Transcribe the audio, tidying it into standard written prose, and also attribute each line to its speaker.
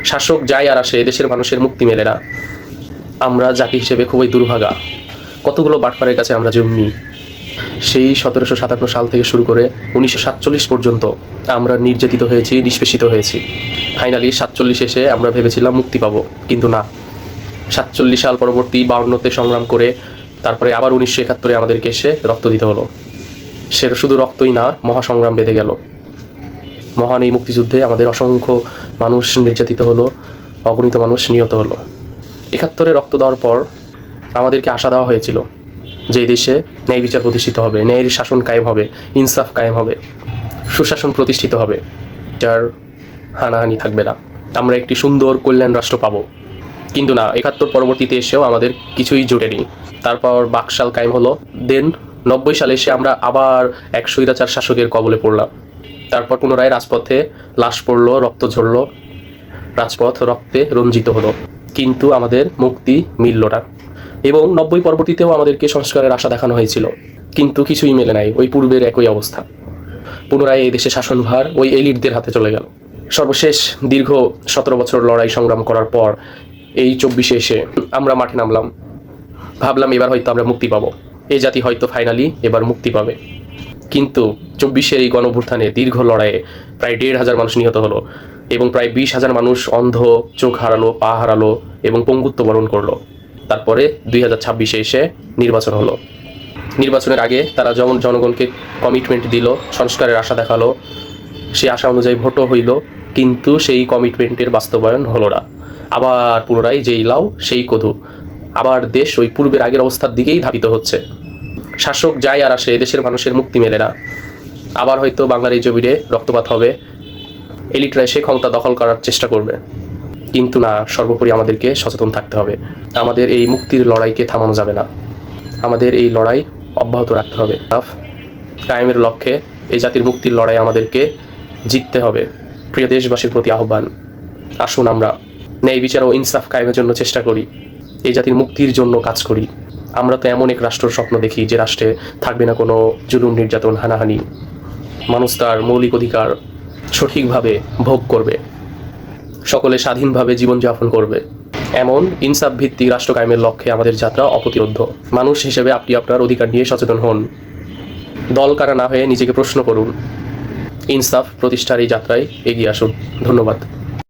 Speaker 1: শাসক যায় আর আসে, দেশের মানুষের মুক্তি মেলে না। আমরা জাতি হিসেবে খুবই দুর্ভাগা। কতগুলো বাটপারের কাছে আমরা জন্মি। সেই 1757 সাল থেকে শুরু করে 1947 পর্যন্ত আমরা নির্যাতিত হয়েছি, নিষ্পেষিত হয়েছি। ফাইনালি 47 এসে আমরা ভেবেছিলাম মুক্তি পাবো, কিন্তু না। 47 সাল পরবর্তী 52তে সংগ্রাম করে তারপরে আবার 1971 আমাদেরকে এসে রক্ত দিতে হলো। সে শুধু রক্তই না, মহাসংগ্রাম বেঁধে গেল। মহান এই মুক্তিযুদ্ধে আমাদের অসংখ্য মানুষ নির্যাতিত হলো, অগণিত মানুষ নিহত হলো। 71-এ রক্ত দেওয়ার পর আমাদেরকে আশা দেওয়া হয়েছিল যে এই দেশে ন্যায় বিচার প্রতিষ্ঠিত হবে, ন্যায়ের শাসন কায়েম হবে, ইনসাফ কায়েম হবে, সুশাসন প্রতিষ্ঠিত হবে, যার হানাহানি থাকবে না, আমরা একটি সুন্দর কল্যাণ রাষ্ট্র পাবো। কিন্তু না, 71 পরবর্তীতে এসেও আমাদের কিছুই জোটেনি। তারপর বাকশাল কায়েম হলো। দেন 90 সালে এসে আমরা আবার এক স্বৈরাচার শাসকের কবলে পড়লাম। তারপর পুনরায় রাজপথে লাশ পড়লো, রক্ত ঝরলো, রাজপথ রক্তে রঞ্জিত হলো, কিন্তু আমাদের মুক্তি মিলল না। এবং 90 পরবর্তীতেও আমাদেরকে সংস্কারের আশা দেখানো হয়েছিল, কিন্তু কিছুই মেলে নাই। ওই পূর্বের একই অবস্থা। পুনরায় এই দেশে শাসনভার ওই এলিটদের হাতে চলে গেল। সর্বশেষ দীর্ঘ 17 বছর লড়াই সংগ্রাম করার পর এই 24-এ এসে আমরা মাঠে নামলাম। ভাবলাম এবার হয়তো আমরা মুক্তি পাবো, এই জাতি হয়তো ফাইনালি এবার মুক্তি পাবে। কিন্তু 24-এর এই গণঅভ্যুত্থানে দীর্ঘ লড়াইয়ে প্রায় 1,500 মানুষ নিহত হলো এবং প্রায় 20,000 মানুষ অন্ধ, চোখ হারালো, পা হারালো এবং পঙ্গুত্ব বরণ করলো। তারপরে 2026-এ এসে নির্বাচন হলো। নির্বাচনের আগে তারা যেমন জনগণকে কমিটমেন্ট দিল, সংস্কারের আশা দেখালো, সেই আশা অনুযায়ী ভোটও হইল, কিন্তু সেই কমিটমেন্টের বাস্তবায়ন হলো না। আবার পুনরায় যেই লাউ সেই কদু, আবার দেশ ওই পূর্বের আগের অবস্থার দিকেই ধাবিত হচ্ছে। শাসক যায় আর আসে, দেশের মানুষের মুক্তি মেলে না। আবার হয়তো বাংলার এই জমিনে রক্তপাত হবে, এলিটরা এসে ক্ষমতা দখল করার চেষ্টা করবে। কিন্তু না, সর্বোপরি আমাদেরকে সচেতন থাকতে হবে। আমাদের এই মুক্তির লড়াইকে থামানো যাবে না। আমাদের এই লড়াই অব্যাহত রাখতে হবে। কায়েমের লক্ষ্যে এই জাতির মুক্তির লড়াই আমাদেরকে জিততে হবে। প্রিয় দেশবাসীর প্রতি আহ্বান, আসুন আমরা ন্যায় বিচার ও ইনসাফ কায়েমের জন্য চেষ্টা করি, এই জাতির মুক্তির জন্য কাজ করি। আমরা তো এমন এক রাষ্ট্রের স্বপ্ন দেখি যে রাষ্ট্রে থাকবে না কোনো জুলুম, নির্যাতন, হানাহানি। মানুষ তার মৌলিক অধিকার সঠিকভাবে ভোগ করবে, সকলে স্বাধীনভাবে জীবনযাপন করবে। এমন ইনসাফ ভিত্তিক রাষ্ট্র কায়েমের লক্ষ্যে আমাদের যাত্রা অপ্রতিরোধ্য। মানুষ হিসেবে আপনি আপনার অধিকার নিয়ে সচেতন হন। দল কারা না হয়ে নিজেকে প্রশ্ন করুন। ইনসাফ প্রতিষ্ঠার এই যাত্রায় এগিয়ে আসুন। ধন্যবাদ।